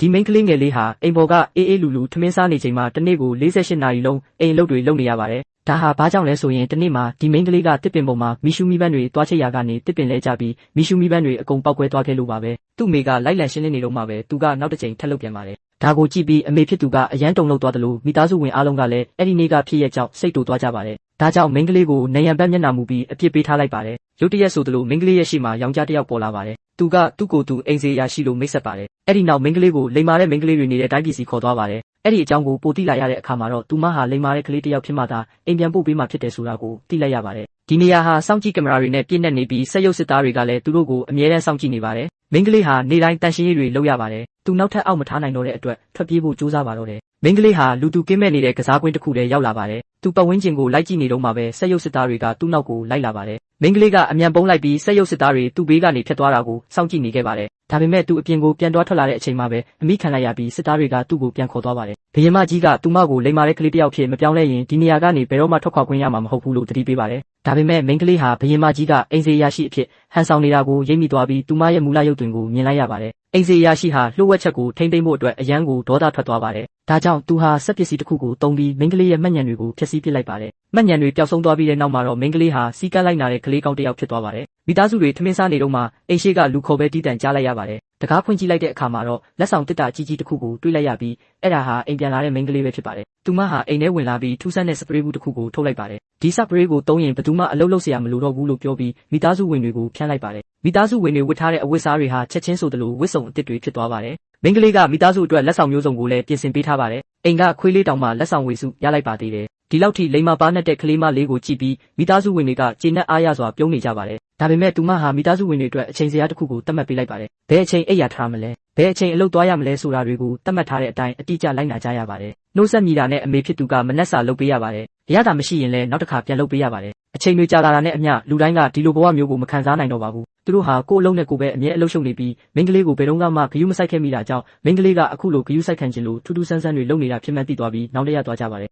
ဒီမိန်းကလေးငယ်လေးဟာအိမ်ပေါ်ကအေးအေးလူလူထမင်းစားနေချိန်မှာတစ်နေ့ကို48နာရီလုံးအိမ်လုပ်တွေလုပ်နေရပါတယ်။ဒါဟာဘာကြောင့်လဲဆိုရင်တစ်နေ့မှာဒီမိန်းကလေးကတစ်ပင်ပေါ်မှာမီရှူမီပန်းတွေတွားချိတ်ရာကနေတစ်ပင်လဲကြပြီးမီရှူမီပန်းတွေအကုန်ပောက်ကွဲသွားခဲ့လို့ပါပဲ။သူ့မိကလိုက်လံရှင်းလင်းနေတော့မှပဲသူကနောက်တစ်ချိန်ထပ်လုပ်ပြန်ပါတယ်။ဒါကိုကြည့်ပြီးအမေဖြစ်သူကအယမ်းတုန်လှုပ်သွားတယ်လို့မိသားစုဝင်အားလုံးကလည်းအဲ့ဒီနေ့ကဖြစ်ရဲ့ကြောင့်စိတ်တူသွားကြပါတယ်။ဒါကြောင့်မိန်းကလေးကိုနေရန်ဘက်မျက်နှာမူပြီးအပြစ်ပေးထားလိုက်ပါတယ်။ရုတ်တရက်ဆိုသလိုမိန်းကလေးရဲ့ရှေ့မှာယောက်ျားတစ်ယောက်ပေါ်လာပါတယ်။သူကသူ့ကိုယ်သူအိမ်စေးရရှိလို့မိတ်ဆက်ပါတယ်။အဲ့ဒီနောက်မိန်းကလေးကိုလိမ္မာတဲ့မိန်းကလေးတွေနေတဲ့တိုင်းပြည်စီခေါ်သွားပါတယ်။အဲ့ဒီအကြောင်းကိုပိုသိလာရတဲ့အခါမှာတော့သူမဟာလိမ္မာတဲ့ကလေးတစ်ယောက်ဖြစ်မှသာအိမ်ပြန်ပို့ပေးမှဖြစ်တယ်ဆိုတာကိုသိလိုက်ရပါတယ်။ဒီနေရာဟာစောင့်ကြည့်ကင်မရာတွေနဲ့ပြည့်နေနေပြီးစက်ရုပ်စစ်သားတွေကလည်းသူတို့ကိုအမြဲတမ်းစောင့်ကြည့်နေပါတယ်။မိန်းကလေးဟာနေတိုင်းတန်ရှင်းရေးတွေလုပ်ရပါတယ်။သူနောက်ထပ်အောက်မထားနိုင်တော့တဲ့အတွက်ထွက်ပြေးဖို့ကြိုးစားပါတော့တယ်။မိန်းကလေးဟာလူသူကင်းမဲ့နေတဲ့ကစားကွင်းတစ်ခုထဲရောက်လာပါတယ်။သူပတ်ဝန်းကျင်ကိုလိုက်ကြည့်နေတော့မှပဲစက်ရုပ်စစ်သားတွေကသူ့နောက်ကိုလိုက်လာပါတယ်။မိန်းကလေးကအမြန်ပုံးလိုက်ပြီးစက်ရုပ်စစ်သားတွေသူ့ဘေးကနေဖြတ်သွားတာကိုစောင့်ကြည့်နေခဲ့ပါတယ်။ဒါပေမဲ့သူအပြင်ကိုပြန်သွားထွက်လာတဲ့အချိန်မှာပဲအမိခံလိုက်ရပြီးစစ်သားတွေကသူ့ကိုပြန်ခေါ်သွားပါတယ်။ဘုရင်မကြီးကသူမကိုလိမ္မာတဲ့ကလေးတစ်ယောက်ဖြစ်မပြောင်းလဲရင်ဒီနေရာကနေဘယ်တော့မှထွက်ခွာခွင့်ရမှာမဟုတ်ဘူးလို့တတိပေးပါတယ်။ဒါပေမဲ့မိန်းကလေးဟာဘုရင်မကြီးကအိမ်စေးရရှိအဖြစ်ဟန်ဆောင်နေတာကိုရိပ်မိသွားပြီးသူမရဲ့မူလရုပ်သွင်ကိုမြင်လိုက်ရပါတယ်။အိမ်စေးရရှိဟာလှုပ်ဝက်ချက်ကိုထိမ့်သိမ်းဖို့အတွက်အရန်ကိုဒေါသထွက်သွားပါတယ်။ဒါကြောင့်သူဟာစက်ပစ္စည်းတစ်ခုကိုတုံးပြီးမိန်းကလေးရဲ့မှတ်ဉဏ်တွေကိုဖျက်ဆီးပစ်လိုက်ပါတယ်။မှတ်ဉဏ်တွေပျောက်ဆုံးသွားပြီးတဲ့နောက်မှာတော့မိန်းကလေးဟာစီကန်းလိုက်နာတဲ့ကလေးကောင်းတစ်ယောက်ဖြစ်သွားပါတယ်။မိသားစုတွေထမင်းစားနေတော့မှအိမ်ရှိကလူခေါ်ပဲတီးတန့်ကြားလိုက်ရပါတယ်။တကားဖွင့်ကြည့်လိုက်တဲ့အခါမှာတော့လက်ဆောင်တစ်တာကြီးကြီးတစ်ခုကိုတွေ့လိုက်ရပြီးအဲ့ဒါဟာအိမ်ပြန်လာတဲ့မိန်းကလေးပဲဖြစ်ပါတယ်။သူမဟာအိမ်ထဲဝင်လာပြီးထူးဆန်းတဲ့စပရေးဘူးတစ်ခုကိုထုတ်လိုက်ပါတယ်။ဒီစပရေးကိုသုံးရင်ဘယ်သူမှအလုပ်လုပ်เสียမလို့တော့ဘူးလို့ပြောပြီးမိသားစုဝင်တွေကိုဖြန်းလိုက်ပါတယ်။မိသားစုဝင်တွေဝတ်ထားတဲ့အဝတ်စားတွေဟာချက်ချင်းဆိုသလိုဝတ်စုံအသစ်တွေဖြစ်သွားပါတယ်။မိန်းကလေးကမိသားစုအတွက်လက်ဆောင်မျိုးစုံကိုလည်းပြင်ဆင်ပေးထားပါတယ်။အိမ်ကခွေးလေးတောင်မှလက်ဆောင်ဝေစုရလိုက်ပါသေးတယ်။ဒီလောက်ထိလိမ္မာပါနဲ့တဲ့ကလေးမလေးကိုကြည့်ပြီးမိသားစုဝင်တွေကကျေနပ်အားရစွာပြုံးနေကြပါတယ်။ဒါပေမဲ့သူမဟာမိသားစုဝင်တွေအတွက်အချိန်စရာတစ်ခုကိုသတ်မှတ်ပေးလိုက်ပါတယ်။ဘယ်အချိန်အိပ်ရာထားမလဲ။ဘယ်အချိန်အလုပ်သွားရမလဲဆိုတာတွေကိုသတ်မှတ်ထားတဲ့အတိုင်းအတိအကျလိုက်နာကြရပါတယ်။နှိုးဆက်မိတာနဲ့အမေဖြစ်သူကမနှက်စာလုပ်ပေးရပါတယ်။ရတာမရှိရင်လည်းနောက်တစ်ခါပြန်လုပ်ပေးရပါတယ်။အချိန်တွေကြာလာတာနဲ့အမျှလူတိုင်းကဒီလိုဘဝမျိုးကိုမခံစားနိုင်တော့ပါဘူး။သူတို့ဟာကိုယ်အလုံးနဲ့ကိုယ်ပဲအမြဲအလုပ်ရှုပ်နေပြီးမိန်းကလေးကိုဘယ်တော့မှဂယုမဆိုင်ခဲ့မိတာကြောင့်မိန်းကလေးကအခုလိုဂယုဆိုင်ခံခြင်းလို့ထူးထူးဆန်းဆန်းတွေလုပ်နေတာဖြစ်မှန်းသိသွားပြီးနောက်တရသွားကြပါတယ်